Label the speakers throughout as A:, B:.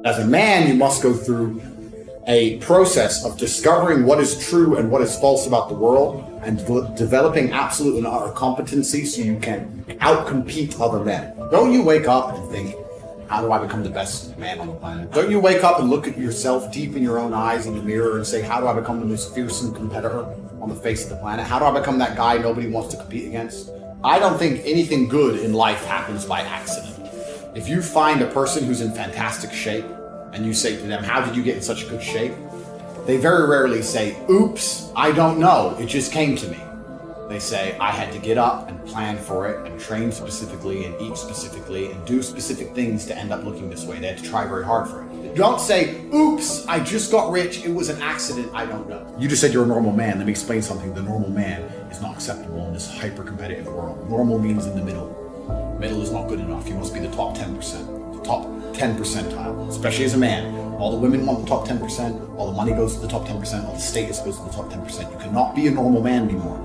A: As a man, you must go through a process of discovering what is true and what is false about the world, and developing absolute and utter competency so you can outcompete other men. Don't you wake up and think, how do I become the best man on the planet? Don't you wake up and look at yourself deep in your own eyes in the mirror and say, how do I become the most fearsome competitor on the face of the planet? How do I become that guy nobody wants to compete against? I don't think anything good in life happens by accident. If you find a person who's in fantastic shape and you say to them, how did you get in such good shape? They very rarely say, oops, I don't know, it just came to me. They say, I had to get up and plan for it and train specifically and eat specifically and do specific things to end up looking this way. They had to try very hard for it. Don't say, oops, I just got rich, it was an accident, I don't know. You just said you're a normal man. Let me explain something. The normal man is not acceptable in this hyper-competitive world. Normal means in the middle. Middle is not good enough. You must be the top 10%, the top 10 percentile, especially as a man. All the women want the top 10%, all the money goes to the top 10%, all the status goes to the top 10%. You cannot be a normal man anymore.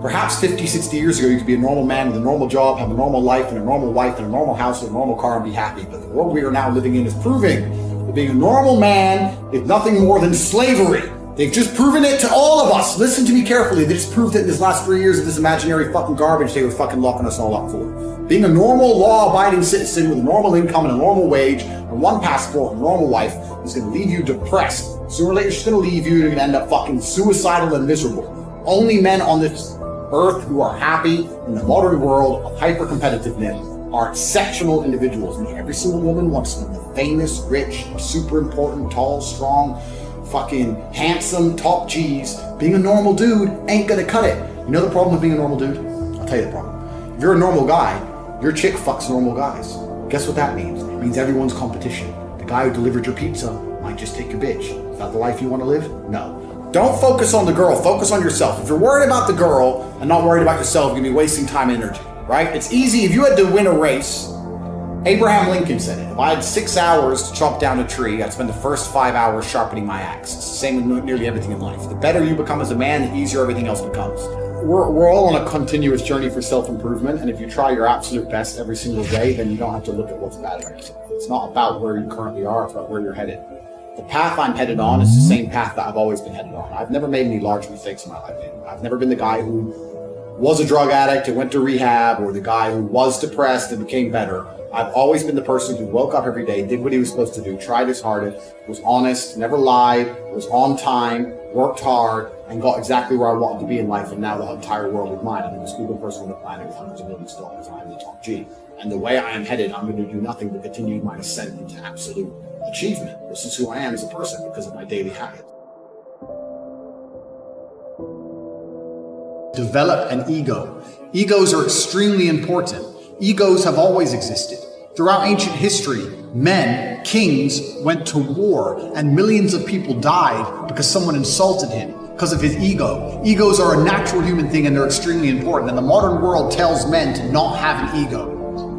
A: Perhaps 50, 60 years ago, you could be a normal man with a normal job, have a normal life, and a normal wife, and a normal house, and a normal car, and be happy. But the world we are now living in is proving that being a normal man is nothing more than slavery. They've just proven it to all of us. Listen to me carefully. They just proved it in this last 3 years of this imaginary fucking garbage they were fucking locking us all up for. Being a normal, law-abiding citizen with a normal income and a normal wage and one passport and a normal wife is going to leave you depressed. Sooner or later, it's going to leave you and end up fucking suicidal and miserable. Only men on this earth who are happy in the modern world of hyper-competitiveness are exceptional individuals. And every single woman wants them. The famous, rich, super important, tall, strong, fucking handsome, top G's. Being a normal dude ain't gonna cut it. You know the problem with being a normal dude? I'll tell you the problem. If you're a normal guy, your chick fucks normal guys. Guess what that means? It means everyone's competition. The guy who delivered your pizza might just take your bitch. Is that the life you want to live? No. Don't focus on the girl, focus on yourself. If you're worried about the girl and not worried about yourself, you're gonna be wasting time and energy, right? It's easy. If you had to win a race, Abraham Lincoln said it. If I had 6 hours to chop down a tree, I'd spend the first 5 hours sharpening my axe. It's the same with nearly everything in life. The better you become as a man, the easier everything else becomes. We're all on a continuous journey for self-improvement, and if you try your absolute best every single day, then you don't have to look at what's bad about yourself. It's not about where you currently are, it's about where you're headed. The path I'm headed on is the same path that I've always been headed on. I've never made any large mistakes in my life. I've never been the guy who was a drug addict and went to rehab, or the guy who was depressed and became better. I've always been the person who woke up every day, did what he was supposed to do, tried his hardest, was honest, never lied, was on time, worked hard, and got exactly where I wanted to be in life. And now the entire world is mine. I'm the most stupid person on the planet with hundreds of millions of dollars. I'm the top G. And the way I am headed, I'm going to do nothing but continue my ascent into absolute achievement. This is who I am as a person because of my daily habits. Develop an ego. Egos are extremely important. Egos have always existed. Throughout ancient history, men, kings, went to war, and millions of people died because someone insulted him because of his ego. Egos are a natural human thing, and they're extremely important. And the modern world tells men to not have an ego.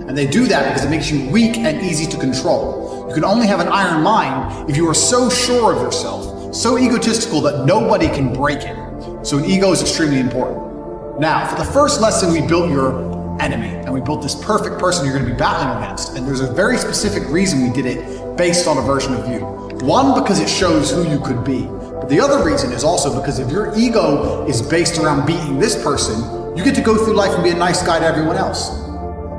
A: And they do that because it makes you weak and easy to control. You can only have an iron mind if you are so sure of yourself, so egotistical that nobody can break it. So an ego is extremely important. Now, for the first lesson, we built your enemy, and we built this perfect person you're going to be battling against. And there's a very specific reason we did it based on a version of you. One, because it shows who you could be. But the other reason is also because if your ego is based around beating this person, you get to go through life and be a nice guy to everyone else.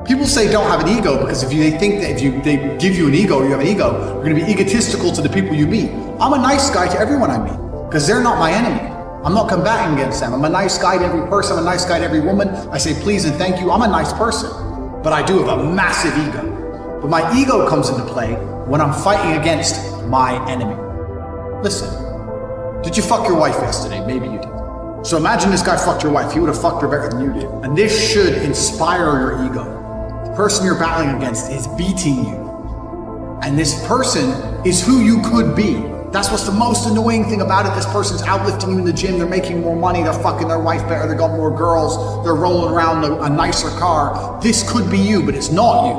A: People say don't have an ego because they think that if they give you an ego, you have an ego, you're going to be egotistical to the people you meet. I'm a nice guy to everyone I meet because they're not my enemy. I'm not combating against them. I'm a nice guy to every person. I'm a nice guy to every woman. I say please and thank you. I'm a nice person, but I do have a massive ego. But my ego comes into play when I'm fighting against my enemy. Listen, did you fuck your wife yesterday? Maybe you did. So imagine this guy fucked your wife. He would have fucked her better than you did. And this should inspire your ego. The person you're battling against is beating you. And this person is who you could be. That's what's the most annoying thing about it. This person's outlifting you in the gym. They're making more money. They're fucking their wife better. They got more girls. They're rolling around a nicer car. This could be you, but it's not you.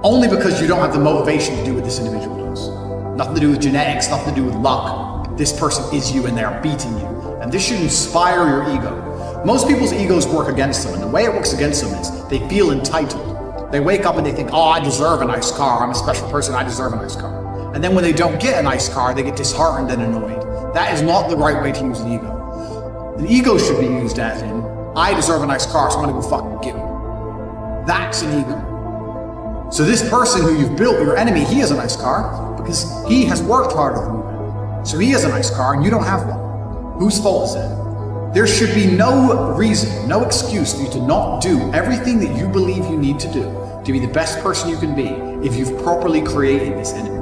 A: Only because you don't have the motivation to do what this individual does. Nothing to do with genetics, nothing to do with luck. This person is you and they're beating you. And this should inspire your ego. Most people's egos work against them, and the way it works against them is they feel entitled.
B: They wake up and they think, oh, I deserve a nice car. I'm a special person. I deserve a nice car. And then when they don't get a nice car, they get disheartened and annoyed. That is not the right way to use the ego. The ego should be used as in, I deserve a nice car, so I'm gonna go fucking get it. That's an ego. So this person who you've built, your enemy, he has a nice car because he has worked harder than you. So he has a nice car and you don't have one. Whose fault is that? There should be no reason, no excuse for you to not do everything that you believe you need to do to be the best person you can be if you've properly created this enemy.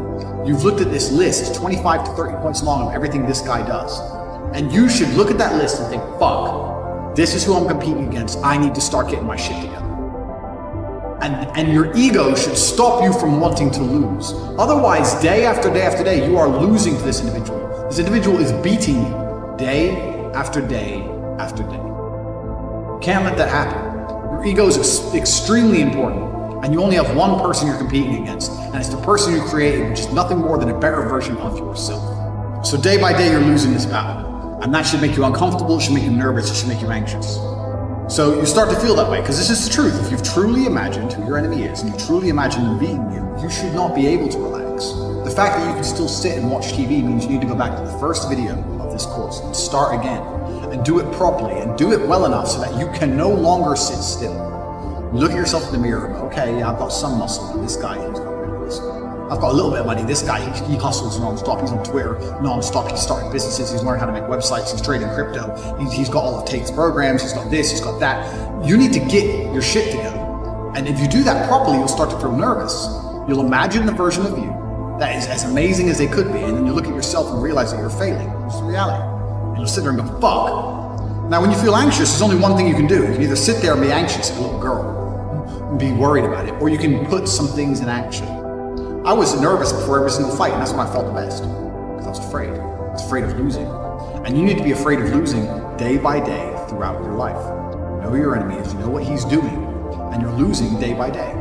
B: You've looked at this list, 25 to 30 points long of everything this guy does. And you should look at that list and think, fuck, this is who I'm competing against. I need to start getting my shit together. And your ego should stop you from wanting to lose. Otherwise, day after day after day, you are losing to this individual. This individual is beating you day after day after day. You can't let that happen. Your ego is extremely important, and you only have one person you're competing against, and it's the person you created, which is nothing more than a better version of yourself. So day by day, you're losing this battle, and that should make you uncomfortable, it should make you nervous, it should make you anxious. So you start to feel that way, because this is the truth. If you've truly imagined who your enemy is, and you truly imagine them beating you, you should not be able to relax. The fact that you can still sit and watch TV means you need to go back to the first video of this course and start again, and do it properly, and do it well enough so that you can no longer sit still. You look at yourself in the mirror and go, okay, yeah, I've got some muscle, and this guy, he's got rid of this. I've got a little bit of money. This guy, he hustles non-stop. He's on Twitter non-stop. He's starting businesses. He's learning how to make websites. He's trading crypto. He's got all of Tate's programs. He's got this. He's got that. You need to get your shit together. And if you do that properly, you'll start to feel nervous. You'll imagine the version of you that is as amazing as they could be. And then you look at yourself and realize that you're failing. It's reality. And you'll sit there and go, fuck. Now, when you feel anxious, there's only one thing you can do. You can either sit there and be anxious like a little girl and be worried about it, or you can put some things in action. I was nervous before every single fight, and that's when I felt the best, because I was afraid. I was afraid of losing. And you need to be afraid of losing day by day throughout your life. You know who your enemy is, you know what he's doing, and you're losing day by day.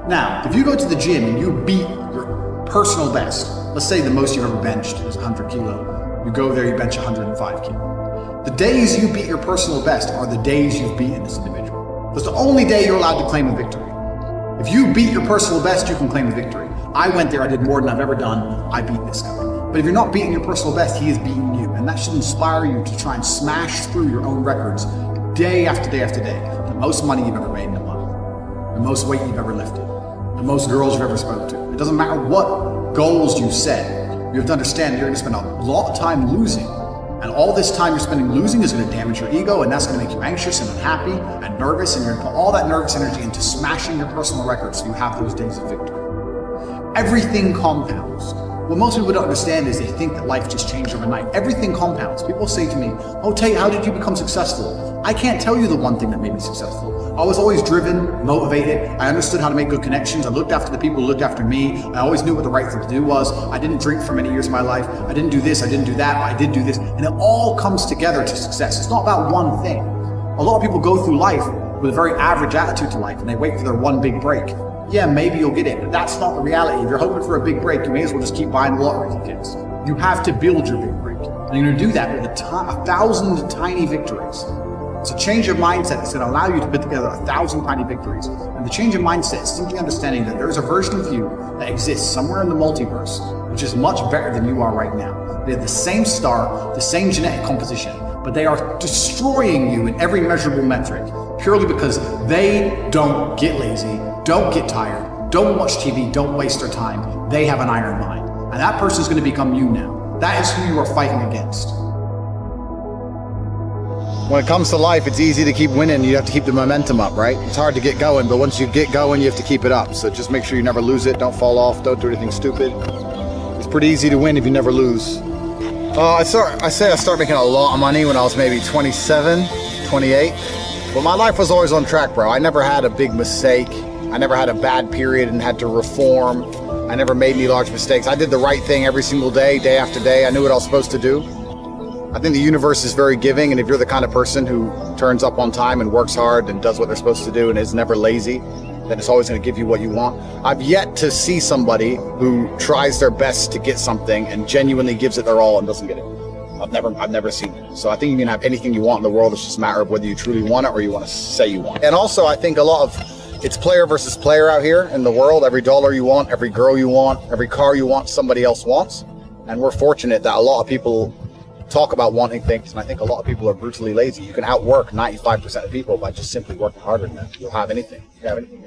B: Now, if you go to the gym and you beat your personal best, let's say the most you've ever benched is 100 kilo, you go there, you bench 105 kilo. The days you beat your personal best are the days you've beaten this individual. That's the only day you're allowed to claim a victory. If you beat your personal best, you can claim a victory. I went there, I did more than I've ever done, I beat this guy. But if you're not beating your personal best, he is beating you. And that should inspire you to try and smash through your own records day after day after day. The most money you've ever made in a month, the most weight you've ever lifted, the most girls you've ever spoke to. It doesn't matter what goals you set, you have to understand you're gonna spend a lot of time losing. And all this time you're spending losing is gonna damage your ego, and that's gonna make you anxious and unhappy and nervous, and you're gonna put all that nervous energy into smashing your personal records so you have those days of victory. Everything compounds. What most people don't understand is they think that life just changed overnight. Everything compounds. People say to me, oh Tate, how did you become successful? I can't tell you the one thing that made me successful. I was always driven, motivated. I understood how to make good connections. I looked after the people who looked after me. I always knew what the right thing to do was. I didn't drink for many years of my life. I didn't do this, I didn't do that, but I did do this. And it all comes together to success. It's not about one thing. A lot of people go through life with a very average attitude to life, and they wait for their one big break. Yeah, maybe you'll get it, but that's not the reality. If you're hoping for a big break, you may as well just keep buying lottery tickets. You have to build your big break. And you're gonna do that with 1,000 tiny victories. It's a change of mindset that's gonna allow you to put together 1,000 tiny victories. And the change of mindset is simply understanding that there's a version of you that exists somewhere in the multiverse, which is much better than you are right now. They have the same star, the same genetic composition, but they are destroying you in every measurable metric, purely because they don't get lazy, don't get tired, don't watch TV, don't waste their time. They have an iron mind. And that person's gonna become you now. That is who you are fighting against.
A: When it comes to life, it's easy to keep winning. You have to keep the momentum up, right? It's hard to get going, but once you get going, you have to keep it up. So just make sure you never lose it. Don't fall off. Don't do anything stupid. It's pretty easy to win if you never lose. I started making a lot of money when I was maybe 27, 28. But my life was always on track, bro. I never had a big mistake. I never had a bad period and had to reform. I never made any large mistakes. I did the right thing every single day, day after day. I knew what I was supposed to do. I think the universe is very giving, and if you're the kind of person who turns up on time and works hard and does what they're supposed to do and is never lazy, then it's always going to give you what you want. I've yet to see somebody who tries their best to get something and genuinely gives it their all and doesn't get it. I've never seen it. So I think you can have anything you want in the world. It's just a matter of whether you truly want it or you want to say you want it. And also, I think a lot of It's player versus player out here in the world. Every dollar you want, every girl you want, every car you want, somebody else wants. And we're fortunate that a lot of people talk about wanting things, and I think a lot of people are brutally lazy. You can outwork 95% of people by just simply working harder than them. You'll have anything. You have anything.